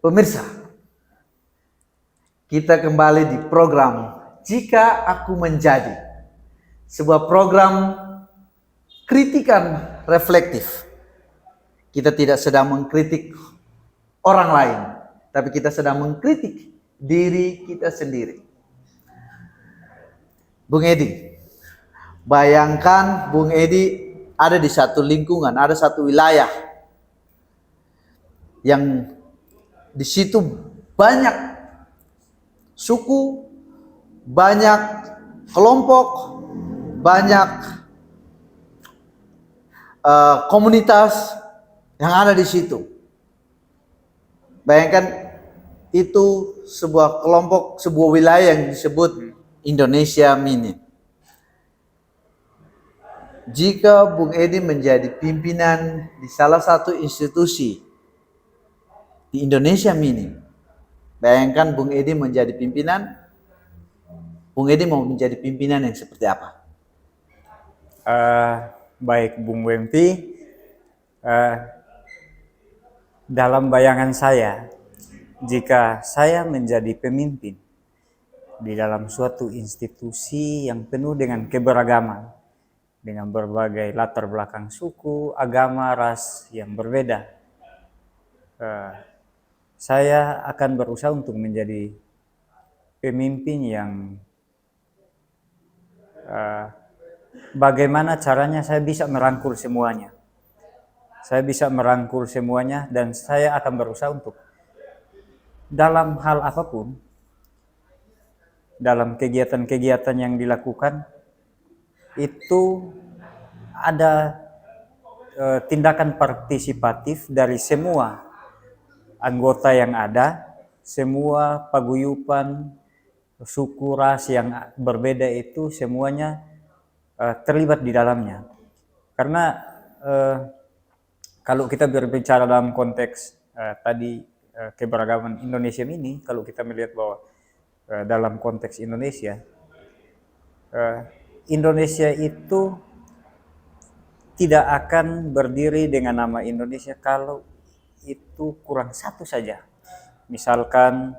Pemirsa, kita kembali di program Jika Aku Menjadi, sebuah program kritikan reflektif. Kita tidak sedang mengkritik orang lain, tapi kita sedang mengkritik diri kita sendiri. Bung Edi, bayangkan Bung Edi ada di satu lingkungan, ada satu wilayah yang di situ banyak suku, banyak kelompok, banyak komunitas yang ada di situ. Bayangkan itu sebuah kelompok, sebuah wilayah yang disebut Indonesia Mini. Jika Bung Edi menjadi pimpinan di salah satu institusi di Indonesia Mini, bayangkan Bung Edi menjadi pimpinan, Bung Edi mau menjadi pimpinan yang seperti apa? Baik Bung Wempi, dalam bayangan saya, jika saya menjadi pemimpin di dalam suatu institusi yang penuh dengan keberagaman, dengan berbagai latar belakang suku, agama, ras yang berbeda, saya akan berusaha untuk menjadi pemimpin yang bagaimana caranya saya bisa merangkul semuanya. Saya bisa merangkul semuanya dan saya akan berusaha untuk dalam hal apapun, dalam kegiatan-kegiatan yang dilakukan, itu ada tindakan partisipatif dari semua anggota yang ada, semua paguyupan, suku, ras yang berbeda itu semuanya terlibat di dalamnya. Karena kalau kita berbicara dalam konteks tadi keberagaman Indonesia ini, kalau kita melihat bahwa dalam konteks Indonesia, Indonesia itu tidak akan berdiri dengan nama Indonesia kalau itu kurang satu saja. Misalkan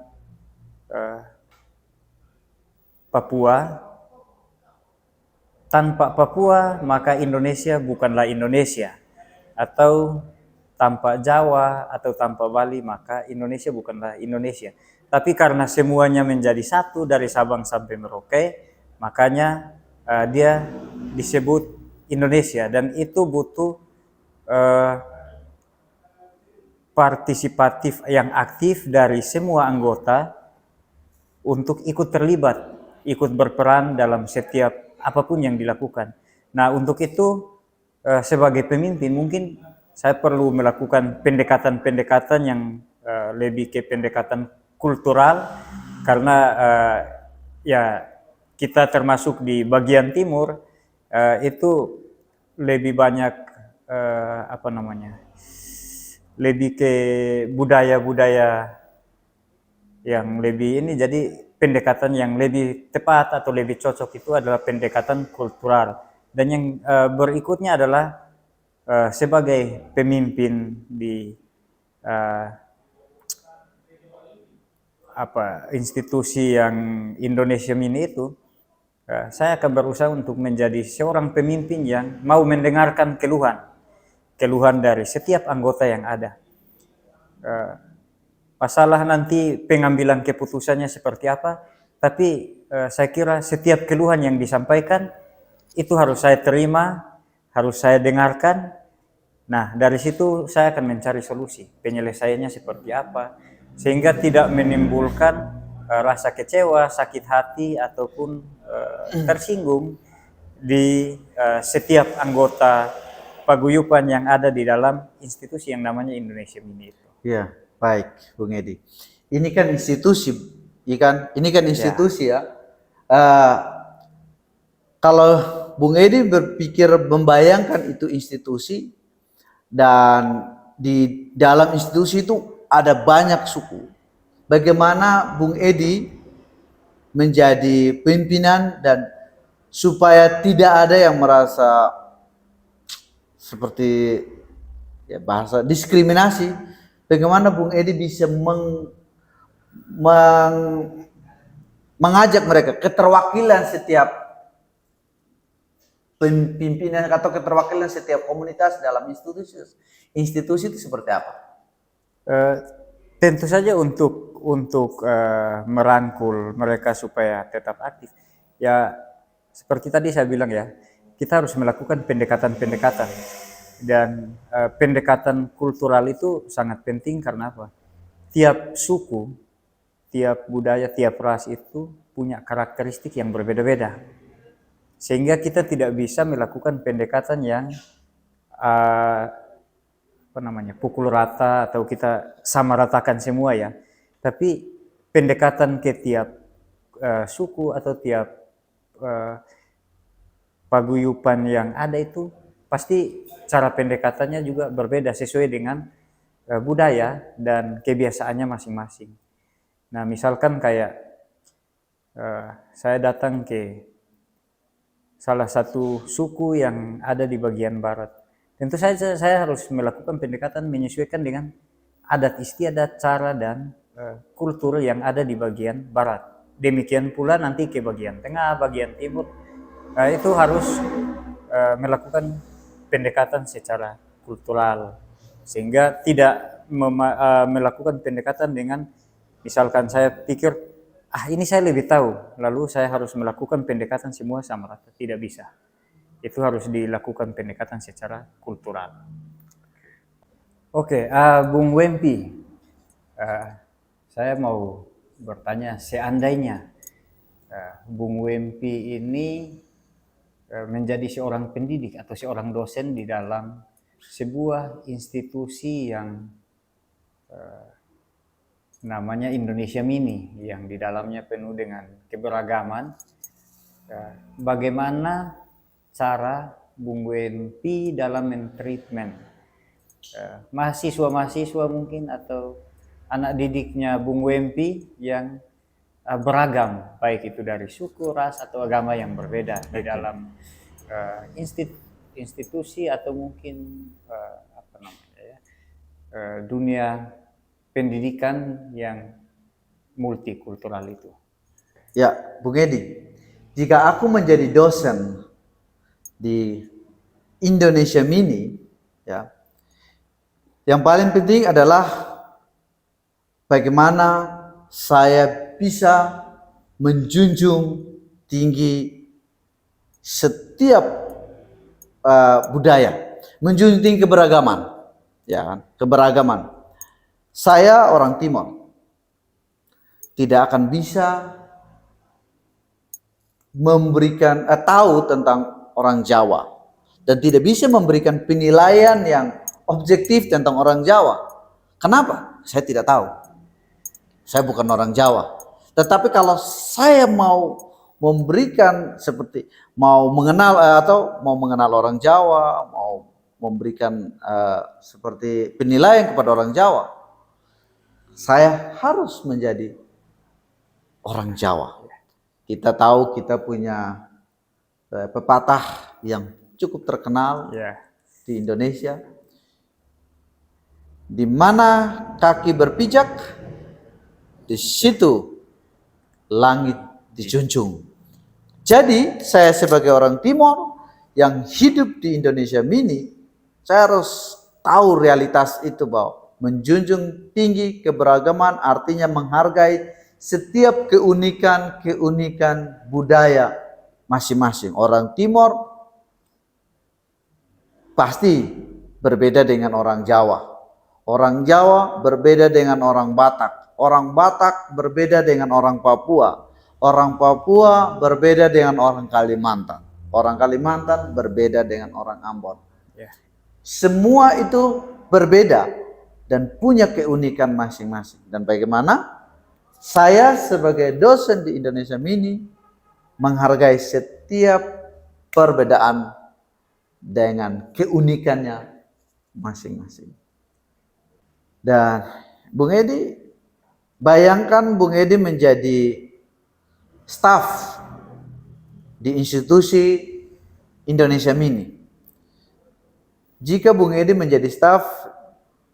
Papua, tanpa Papua maka Indonesia bukanlah Indonesia, atau tanpa Jawa atau tanpa Bali maka Indonesia bukanlah Indonesia. Tapi karena semuanya menjadi satu dari Sabang sampai Merauke, makanya dia disebut Indonesia, dan itu butuh partisipatif yang aktif dari semua anggota untuk ikut terlibat, ikut berperan dalam setiap apapun yang dilakukan. Nah, untuk itu sebagai pemimpin mungkin saya perlu melakukan pendekatan-pendekatan yang lebih ke pendekatan kultural, karena ya kita termasuk di bagian timur, itu lebih banyak lebih ke budaya-budaya yang lebih ini. Jadi pendekatan yang lebih tepat atau lebih cocok itu adalah pendekatan kultural. Dan yang berikutnya adalah sebagai pemimpin di institusi yang Indonesia Mini itu, saya akan berusaha untuk menjadi seorang pemimpin yang mau mendengarkan keluhan dari setiap anggota yang ada. Masalah nanti pengambilan keputusannya seperti apa, tapi saya kira setiap keluhan yang disampaikan itu harus saya terima, harus saya dengarkan. Nah, dari situ saya akan mencari solusi, penyelesaiannya seperti apa, sehingga tidak menimbulkan rasa kecewa, sakit hati, ataupun tersinggung di setiap anggota paguyuban yang ada di dalam institusi yang namanya Indonesia Mini itu. Ya, baik, Bung Edi. Ini kan institusi, Ini kan institusi ya. Kalau Bung Edi berpikir membayangkan itu institusi, dan di dalam institusi itu ada banyak suku. Bagaimana Bung Edi menjadi pimpinan dan supaya tidak ada yang merasa seperti ya bahasa diskriminasi bagaimana Bung Edi bisa mengajak mereka keterwakilan setiap pimpinan atau keterwakilan setiap komunitas dalam institusi itu seperti apa? Tentu saja untuk merangkul mereka supaya tetap aktif. Ya seperti tadi saya bilang ya, kita harus melakukan pendekatan-pendekatan dan pendekatan kultural itu sangat penting karena apa? Tiap suku, tiap budaya, tiap ras itu punya karakteristik yang berbeda-beda. Sehingga kita tidak bisa melakukan pendekatan yang pukul rata atau kita sama ratakan semua ya. Tapi pendekatan ke tiap suku atau tiap paguyupan yang ada itu pasti cara pendekatannya juga berbeda sesuai dengan budaya dan kebiasaannya masing-masing. Nah, misalkan kayak saya datang ke salah satu suku yang ada di bagian barat. Tentu saja saya harus melakukan pendekatan menyesuaikan dengan adat istiadat, cara dan kultur yang ada di bagian barat. Demikian pula nanti ke bagian tengah, bagian timur. Itu harus melakukan pendekatan secara kultural sehingga tidak melakukan pendekatan dengan misalkan saya pikir ini saya lebih tahu, lalu saya harus melakukan pendekatan semua sama rata. Tidak bisa. Itu harus dilakukan pendekatan secara kultural. Oke, Bung Wempi, saya mau bertanya, seandainya Bung Wempi ini menjadi seorang pendidik atau seorang dosen di dalam sebuah institusi yang namanya Indonesia Mini, yang di dalamnya penuh dengan keberagaman. Bagaimana cara Bung Wempi dalam mentreatment mahasiswa-mahasiswa mungkin atau anak didiknya Bung Wempi yang beragam, baik itu dari suku, ras atau agama yang berbeda di dalam institusi atau mungkin dunia pendidikan yang multikultural itu. Ya, Bung Edi, jika aku menjadi dosen di Indonesia Mini, ya, yang paling penting adalah bagaimana saya bisa menjunjung tinggi setiap budaya, menjunjung tinggi keberagaman, ya kan? Keberagaman. Saya orang Timor, tidak akan bisa memberikan tahu tentang orang Jawa dan tidak bisa memberikan penilaian yang objektif tentang orang Jawa. Kenapa? Saya tidak tahu. Saya bukan orang Jawa. Tetapi kalau saya mau memberikan seperti mau mengenal atau mau mengenal orang Jawa, mau memberikan seperti penilaian kepada orang Jawa, saya harus menjadi orang Jawa. Kita tahu kita punya pepatah yang cukup terkenal di Indonesia. Di mana kaki berpijak, di situ langit dijunjung. Jadi saya sebagai orang Timor yang hidup di Indonesia Mini, saya harus tahu realitas itu bahwa menjunjung tinggi keberagaman artinya menghargai setiap keunikan budaya masing-masing. Orang Timor pasti berbeda dengan orang Jawa. Orang Jawa berbeda dengan orang Batak. Orang Batak berbeda dengan orang Papua. Orang Papua berbeda dengan orang Kalimantan. Orang Kalimantan berbeda dengan orang Ambon. Semua itu berbeda dan punya keunikan masing-masing. Dan bagaimana saya sebagai dosen di Indonesia Mini menghargai setiap perbedaan dengan keunikannya masing-masing. Dan Bung Edi, bayangkan Bung Edi menjadi staf di institusi Indonesia Mini. Jika Bung Edi menjadi staf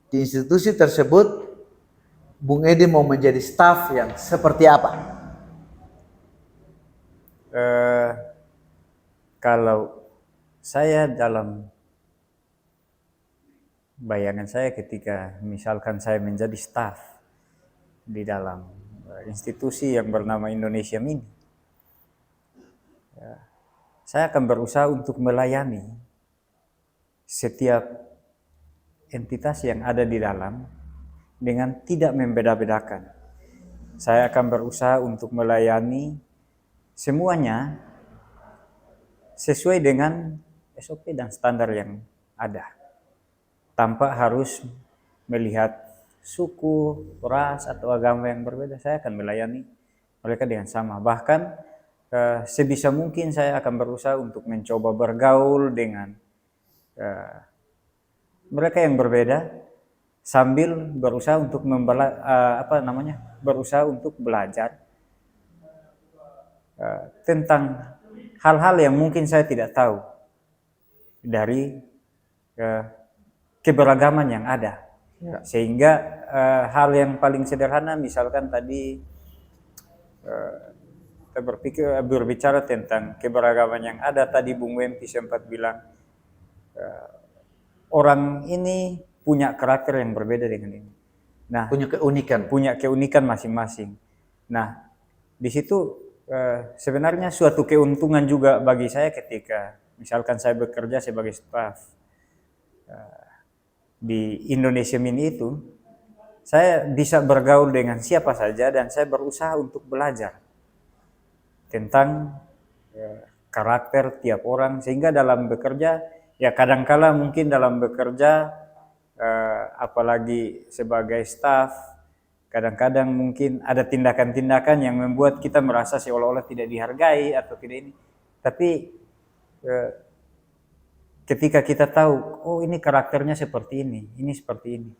di di institusi tersebut Bung Edi mau menjadi staf yang seperti apa? Kalau saya dalam bayangan saya ketika misalkan saya menjadi staf di dalam institusi yang bernama Indonesia Mini, saya akan berusaha untuk melayani setiap entitas yang ada di dalam dengan tidak membeda-bedakan. Saya akan berusaha untuk melayani semuanya sesuai dengan SOP dan standar yang ada, tanpa harus melihat suku, ras, atau agama yang berbeda. Saya akan melayani mereka dengan sama. Bahkan sebisa mungkin saya akan berusaha untuk mencoba bergaul dengan mereka yang berbeda, sambil berusaha untuk berusaha untuk belajar tentang hal-hal yang mungkin saya tidak tahu dari keberagaman yang ada. Sehingga hal yang paling sederhana, misalkan tadi kita berbicara tentang keberagaman yang ada, tadi Bung Wempi sempat bilang orang ini punya karakter yang berbeda dengan ini. Nah, punya keunikan masing-masing. Nah, di situ sebenarnya suatu keuntungan juga bagi saya ketika misalkan saya bekerja sebagai staf di Indonesia Mini itu, saya bisa bergaul dengan siapa saja dan saya berusaha untuk belajar tentang karakter tiap orang, sehingga dalam bekerja, ya kadangkala mungkin dalam bekerja apalagi sebagai staf, kadang-kadang mungkin ada tindakan-tindakan yang membuat kita merasa seolah-olah tidak dihargai atau tidak ini. Tapi ketika kita tahu, oh ini karakternya seperti ini seperti ini,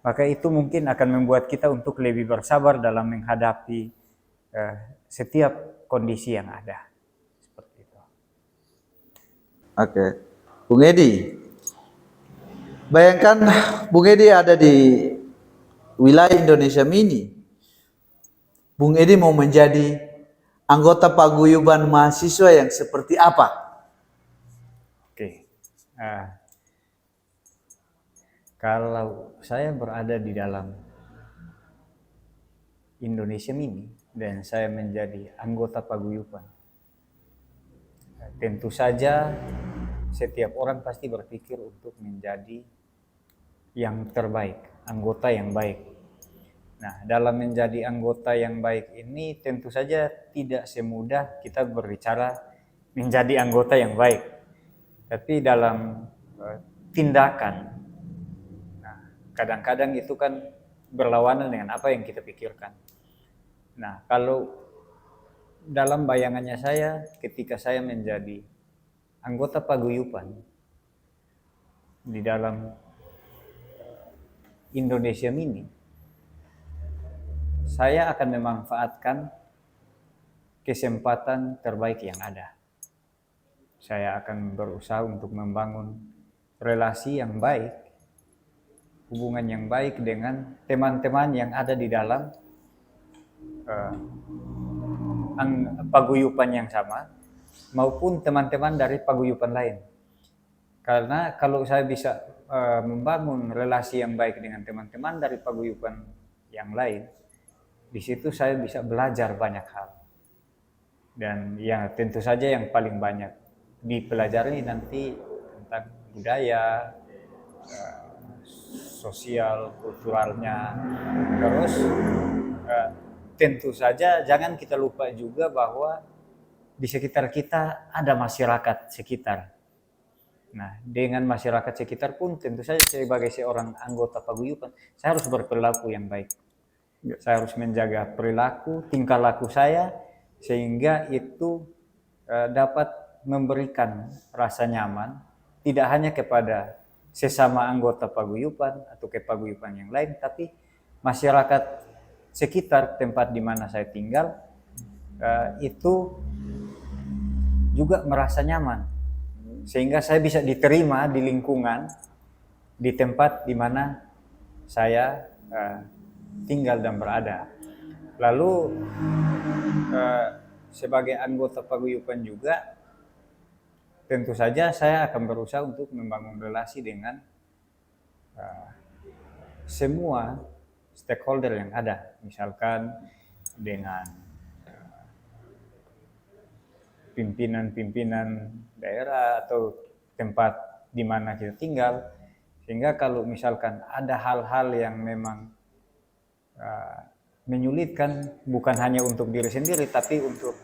maka itu mungkin akan membuat kita untuk lebih bersabar dalam menghadapi setiap kondisi yang ada. Seperti itu. Oke. Bung Edi, bayangkan Bung Edi ada di wilayah Indonesia Mini. Bung Edi mau menjadi anggota paguyuban mahasiswa yang seperti apa? Oke. Kalau saya berada di dalam Indonesia Mini dan saya menjadi anggota paguyuban, tentu saja setiap orang pasti berpikir untuk menjadi yang terbaik, anggota yang baik. Nah, dalam menjadi anggota yang baik ini tentu saja tidak semudah kita berbicara menjadi anggota yang baik. Tapi dalam tindakan, nah, kadang-kadang itu kan berlawanan dengan apa yang kita pikirkan. Nah, kalau dalam bayangannya saya, ketika saya menjadi anggota paguyuban di dalam Indonesia Mini, saya akan memanfaatkan kesempatan terbaik yang ada. Saya akan berusaha untuk membangun relasi yang baik, hubungan yang baik dengan teman-teman yang ada di dalam paguyuban yang sama, maupun teman-teman dari paguyuban lain. Karena kalau saya bisa membangun relasi yang baik dengan teman-teman dari paguyuban yang lain, di situ saya bisa belajar banyak hal. Dan ya tentu saja yang paling banyak dipelajari nanti tentang budaya, sosial, kulturalnya. Terus tentu saja jangan kita lupa juga bahwa di sekitar kita ada masyarakat sekitar. Nah, dengan masyarakat sekitar pun tentu saja sebagai seorang anggota paguyuban, saya harus berperilaku yang baik. Saya harus menjaga perilaku, tingkah laku saya, sehingga itu dapat memberikan rasa nyaman, tidak hanya kepada sesama anggota paguyuban atau kepaguyuban yang lain, tapi masyarakat sekitar tempat di mana saya tinggal itu juga merasa nyaman, sehingga saya bisa diterima di lingkungan, di tempat di mana saya tinggal dan berada. Lalu sebagai anggota paguyuban juga, tentu saja saya akan berusaha untuk membangun relasi dengan semua stakeholder yang ada, misalkan dengan pimpinan-pimpinan daerah atau tempat di mana kita tinggal, sehingga kalau misalkan ada hal-hal yang memang menyulitkan bukan hanya untuk diri sendiri tapi untuk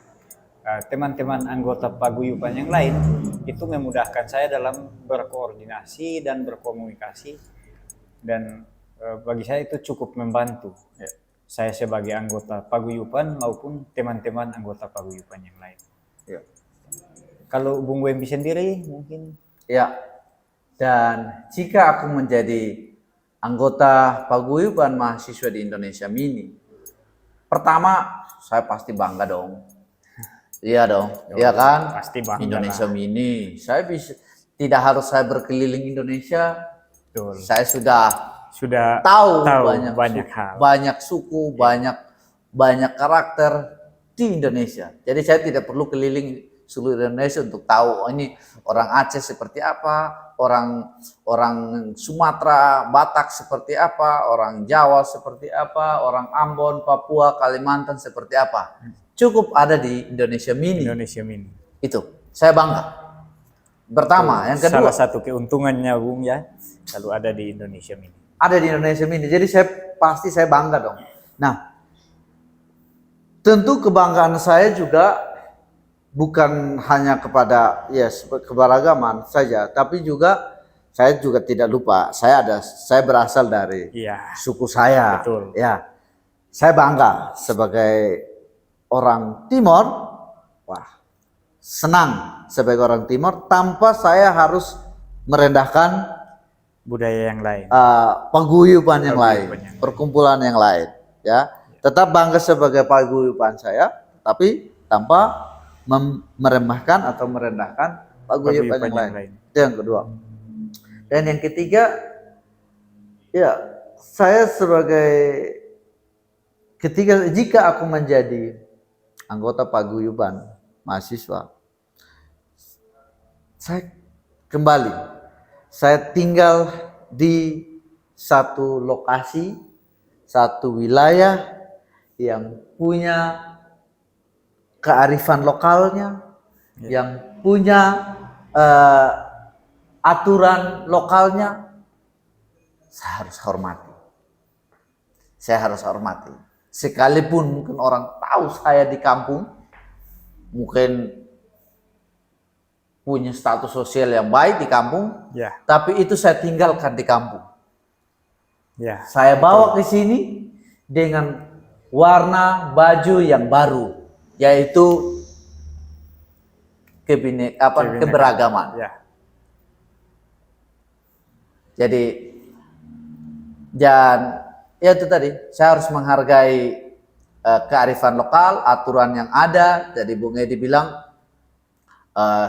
teman-teman anggota paguyuban yang lain, itu memudahkan saya dalam berkoordinasi dan berkomunikasi, dan bagi saya itu cukup membantu saya sebagai anggota paguyuban maupun teman-teman anggota paguyuban yang lain. Ya. Kalau Bung Wembi sendiri mungkin? Ya, dan jika aku menjadi anggota paguyuban mahasiswa di Indonesia Mini, pertama saya pasti bangga dong. Iya dong, iya kan? Pasti bangga Indonesia lah. Mini. Saya bisa, tidak harus saya berkeliling Indonesia. Betul. Saya sudah tahu banyak suku, banyak karakter di Indonesia. Jadi saya tidak perlu keliling seluruh Indonesia untuk tahu ini orang Aceh seperti apa, orang Sumatera, Batak seperti apa, orang Jawa seperti apa, orang Ambon, Papua, Kalimantan seperti apa. Cukup ada di Indonesia Mini. Indonesia Mini. Itu saya bangga. Pertama, yang kedua, salah satu keuntungannya Bung ya, kalau ada di Indonesia Mini. Ada di Indonesia Mini. Jadi saya bangga dong. Nah, tentu kebanggaan saya juga bukan hanya kepada keberagaman saja, tapi juga saya juga tidak lupa saya berasal dari suku saya. Betul. Ya, saya bangga sebagai orang Timor. Wah, senang sebagai orang Timor tanpa saya harus merendahkan budaya yang lain, paguyuban yang lain, perkumpulan yang lain. Ya, tetap bangga sebagai paguyuban saya, tapi tanpa meremehkan atau merendahkan paguyuban yang lain. Itu yang kedua. Dan yang ketiga, ya saya jika aku menjadi anggota paguyuban mahasiswa, saya tinggal di satu lokasi, satu wilayah yang punya kearifan lokalnya, yang punya aturan lokalnya. Saya harus hormati. Sekalipun mungkin orang tahu saya di kampung, mungkin punya status sosial yang baik di kampung, tapi itu saya tinggalkan di kampung. Saya bawa ke sini dengan warna baju yang baru, yaitu keberagaman. Jadi, dan ya itu tadi, saya harus menghargai kearifan lokal, aturan yang ada. Jadi Bung Edi bilang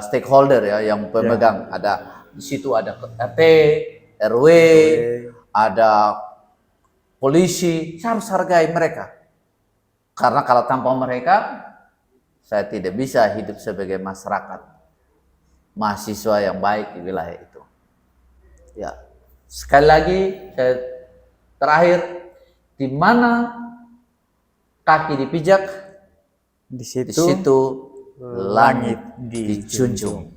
stakeholder ya yang pemegang, ada di situ ada RT, RW, ada polisi. Saya harus hargai mereka, karena kalau tanpa mereka saya tidak bisa hidup sebagai masyarakat mahasiswa yang baik di wilayah itu. Ya, sekali lagi saya terakhir, di mana kaki dipijak, di situ langit dijunjung.